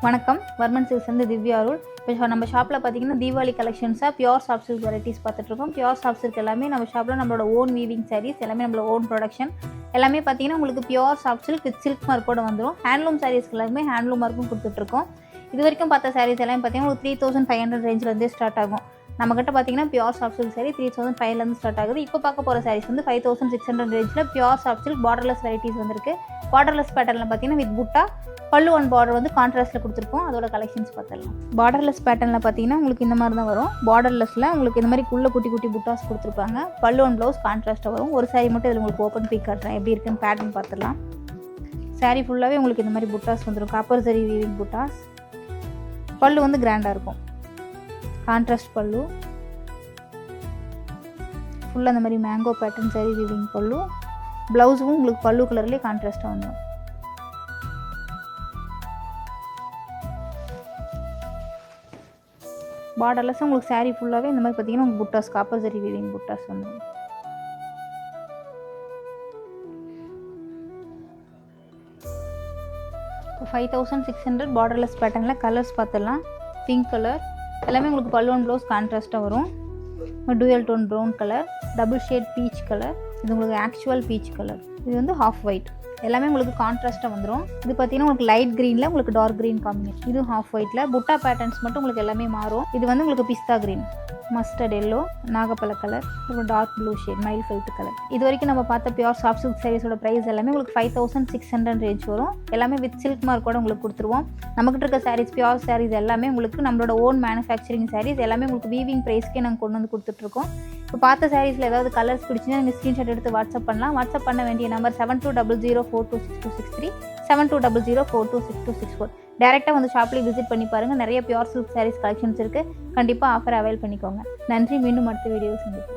வணக்கம், வர்மன் சில்க்ஸ்லேருந்து திவ்யா அருள். இப்போ நம்ம ஷாப்பில் பார்த்தீங்கன்னா தீபாவளி கலெக்ஷன்ஸாக பியூர் சாஃப்ட் சில்க் வெரைட்டிஸ் பார்த்துட்ருக்கோம். பியூர் சாஃப்ட் சில்க் எல்லாமே நம்ம ஷாப்பில் நம்மளோட ஓன் வீவிங் சாரீஸ் எல்லாமே நம்மளோட ஓன் ப்ரொடக்ஷன் எல்லாமே பார்த்தீங்கன்னா உங்களுக்கு pure soft silk with silk மார்க்கோட வந்துடும். ஹேண்ட்லூம் சாரீஸ்க்கு எல்லாமே ஹேண்ட்லூம் மார்க்கும் கொடுத்துட்ருக்கோம். இது வரைக்கும் பார்த்த சாரீஸ் எல்லாமே பார்த்தீங்கன்னா ஒரு 3500 ரேஞ்சிலேருந்தே ஸ்டார்ட் ஆகும். நம்மகிட்ட பார்த்தீங்கன்னா pure soft silk sorry 3005 start ஆகுது. இப்போ பார்க்க போகிற சாரீஸ் வந்து 5600 ரேஞ்சில் pure soft silk borderless varieties வந்திருக்கு. பார்டர்லெஸ் பேட்டர்னில் பார்த்தீங்கன்னா வித் புட்டா பல்லு ஒன் பார்டர் வந்து கான்ட்ராஸ்ட்டில் கொடுத்துருக்கோம். அதோட கலெக்ஷன்ஸ் பார்த்துடலாம். பார்டர்லெஸ் பேட்டர்னில் பார்த்தீங்கன்னா உங்களுக்கு இந்த மாதிரி தான் வரும். பார்டர்லெஸில் உங்களுக்கு இந்த மாதிரி குள்ள குட்டி குட்டி புட்டாஸ் கொடுத்துருப்பாங்க. பல்லு ஒன் ப்ளவுஸ் கான்ட்ராஸ்ட்டாக வரும். ஒரு சாரி மட்டும் இதில் உங்களுக்கு ஓப்பன் பீக் காட்டுறேன், எப்படி இருக்குன்னு பேட்டர்ன் பார்த்துடலாம். சாரி ஃபுல்லாகவே உங்களுக்கு இந்த மாதிரி புட்டாஸ் வந்துடும். காப்பர் சரி வீவிங் புட்டாஸ். பல்லு வந்து கிராண்டாக இருக்கும். கான்ட்ராஸ்ட் பல்லு ஃபுல்லாக அந்த மாதிரி மேங்கோ பேட்டர்ன் சரி வீவிங் பல்லு. ப்ளவுஸும் உங்களுக்கு பல்லு கலர்லேயே கான்ட்ராஸ்ட்டாக வந்துடும். பார்டர்லெஸ் உங்களுக்கு சாரீ ஃபுல்லாகவே இந்த மாதிரி பார்த்தீங்கன்னா உங்களுக்கு புட்டாஸ் காப்பர் சரி வீவிங் புட்டாஸ் வந்துடும். இப்போ 5600 பார்டர்லெஸ் பேட்டர்னில் கலர்ஸ் பார்த்துடலாம். பிங்க் கலர் எல்லாமே உங்களுக்கு பல்லுவன் ப்ளவுஸ் கான்ட்ராஸ்ட்டாக வரும். Dual tone brown colour, double shade peach colour, இது உங்களுக்கு ஆக்சுவல் பீச் கலர், இது வந்து ஹாஃப் ஒயிட், எல்லாமே உங்களுக்கு கான்ட்ராஸ்ட்டாக வந்துடும். இது பார்த்தீங்கன்னா உங்களுக்கு லைட் க்ரீனில் உங்களுக்கு டார்க் க்ரீன் காம்பினேஷன். இது ஹாஃப் ஒயிட்டில் புட்டா பேட்டர்ன்ஸ் மட்டும் உங்களுக்கு எல்லாமே மாறும். இது வந்து உங்களுக்கு பிஸ்தா க்ரீன், மஸ்டர்ட் எல்லோ, நாகப்பழ கலர், அப்புறம் டார்க் ப்ளூ ஷேட், மைல் ஃபெல்ட் கலர். இது வரைக்கும் நம்ம பார்த்த பியூர் சாஃப்ட் சில்க் சாரீஸோட ப்ரைஸ் எல்லாமே உங்களுக்கு 5600 ரேஞ்ச் வரும். எல்லாமே வித் சில்க் மார்க்கோட உங்களுக்கு கொடுத்துருவோம். நம்மகிட்ட இருக்க சாரீஸ் பியூர் சாரீஸ் எல்லாமே உங்களுக்கு நம்மளோட ஓன் மேனுஃபேக்சரிங் சாரீஸ் எல்லாமே உங்களுக்கு வீவிங் ப்ரைஸ்க்கே நாங்கள் கொண்டு வந்து கொடுத்துட்ருக்கோம். இப்போ பார்த்த சாரீஸில் ஏதாவது கலர்ஸ் பிடிச்சிங்கன்னா நீங்கள் ஸ்க்ரீன்ஷாட் எடுத்து வாட்ஸ்அப் பண்ணலாம். வாட்ஸ்அப் பண்ண வேண்டிய நம்பர் 7200426263, 7200426264. டேரெக்டாக வந்து ஷாப்லேயே விசிட் பண்ணி பாருங்கள். நிறைய பியூர் சில்க் சாரீஸ் கலெக்ஷன்ஸ் இருக்குது. கண்டிப்பாக ஆஃபர் அவைல் பண்ணிக்கோங்க. நன்றி. மீண்டும் அடுத்த வீடியோ சந்திப்போம்.